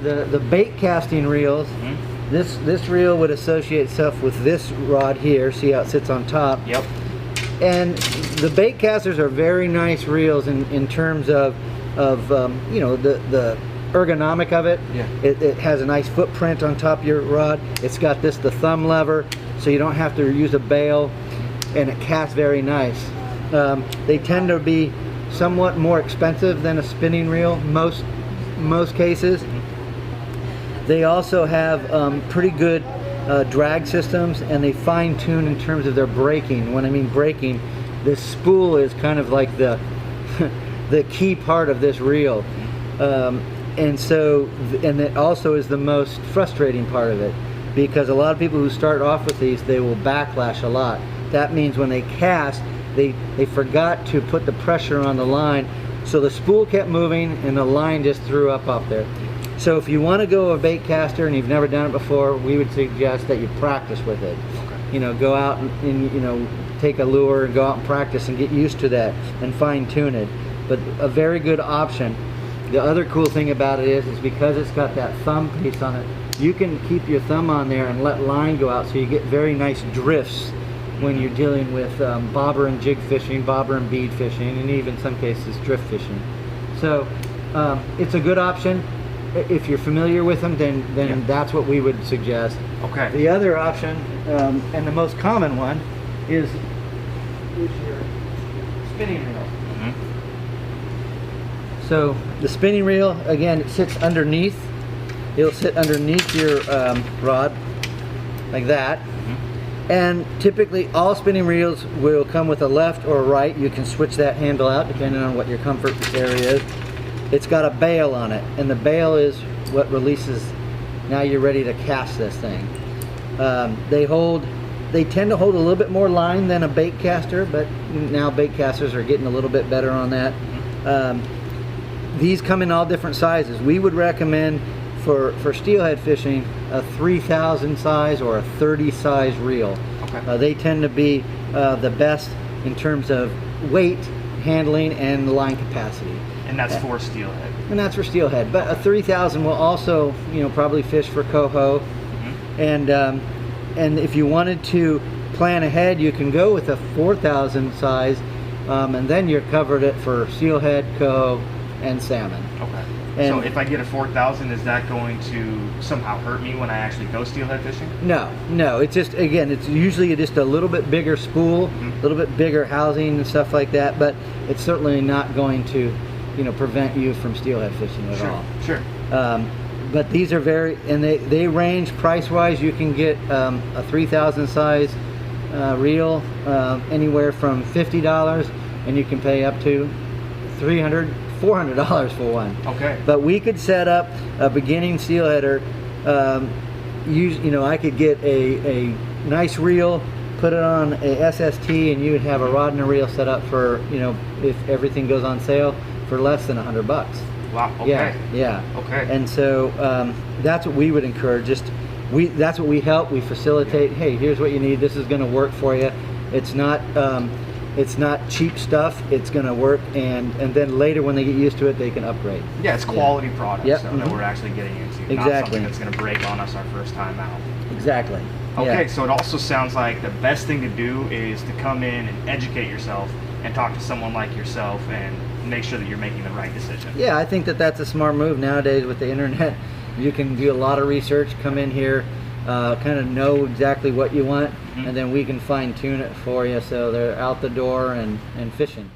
the bait casting reels, this reel would associate itself with this rod here. See how it sits on top? Yep. And the bait casters are very nice reels in terms of you know, the ergonomic of it. Yeah. It has a nice footprint on top of your rod. It's got the thumb lever, so you don't have to use a bail, and it casts very nice. They tend to be somewhat more expensive than a spinning reel most cases. They also have pretty good drag systems, and they fine tune in terms of their braking. When I mean braking, this spool is kind of like the the key part of this reel, and it also is the most frustrating part of it, because a lot of people who start off with these, they will backlash a lot. That means when they cast, they forgot to put the pressure on the line, so the spool kept moving and the line just threw up there. So if you want to go a bait caster and you've never done it before, we would suggest that you practice with it. Okay. You know, go out and you know, take a lure and go out and practice and get used to that and fine tune it. But a very good option. The other cool thing about it is because it's got that thumb piece on it, you can keep your thumb on there and let line go out, so you get very nice drifts when you're dealing with bobber and jig fishing, bobber and bead fishing, and even in some cases drift fishing. So it's a good option. If you're familiar with them, then yeah, that's what we would suggest. Okay. The other option, and the most common one, is your spinning reel. So the spinning reel, again, it sits underneath. It'll sit underneath your rod, like that. And typically all spinning reels will come with a left or a right. You can switch that handle out depending on what your comfort area is. It's got a bail on it, and the bail is what releases. Now you're ready to cast this thing. They tend to hold a little bit more line than a bait caster, but now bait casters are getting a little bit better on that. These come in all different sizes. We would recommend for steelhead fishing a 3,000 size or a 30 size reel. Okay. They tend to be the best in terms of weight, handling, and line capacity. And that's for steelhead. And that's for steelhead. But a 3,000 will also, you know, probably fish for coho. And if you wanted to plan ahead, you can go with a 4,000 size, and then you're covered it for steelhead, coho, and salmon. Okay. And so if I get a 4,000, is that going to somehow hurt me when I actually go steelhead fishing? No. It's just, again, it's usually just a little bit bigger spool, a little bit bigger housing and stuff like that, but it's certainly not going to, you know, prevent you from steelhead fishing at all. Sure. But these are very, and they range price-wise. You can get a 3,000 size reel anywhere from $50, and you can pay up to $300, $400 for one. Okay. But we could set up a beginning steelheader. You know, I could get a nice reel, put it on a SST, and you would have a rod and a reel set up for, you know, if everything goes on sale, for less than $100. Wow. Okay. Yeah. Okay. And so that's what we would encourage. That's what we help. We facilitate. Yeah. Hey, here's what you need. This is going to work for you. It's not cheap stuff. It's going to work, and then later when they get used to it, they can upgrade. Yeah, it's quality products that Mm-hmm. we're actually getting into. Exactly. Not something that's going to break on us our first time out. Exactly. Okay, Yeah. so it also sounds like the best thing to do is to come in and educate yourself and talk to someone like yourself and make sure that you're making the right decision. Yeah, I think that's a smart move nowadays with the internet. You can do a lot of research, come in here, kind of know exactly what you want, and then we can fine tune it for you so they're out the door and fishing.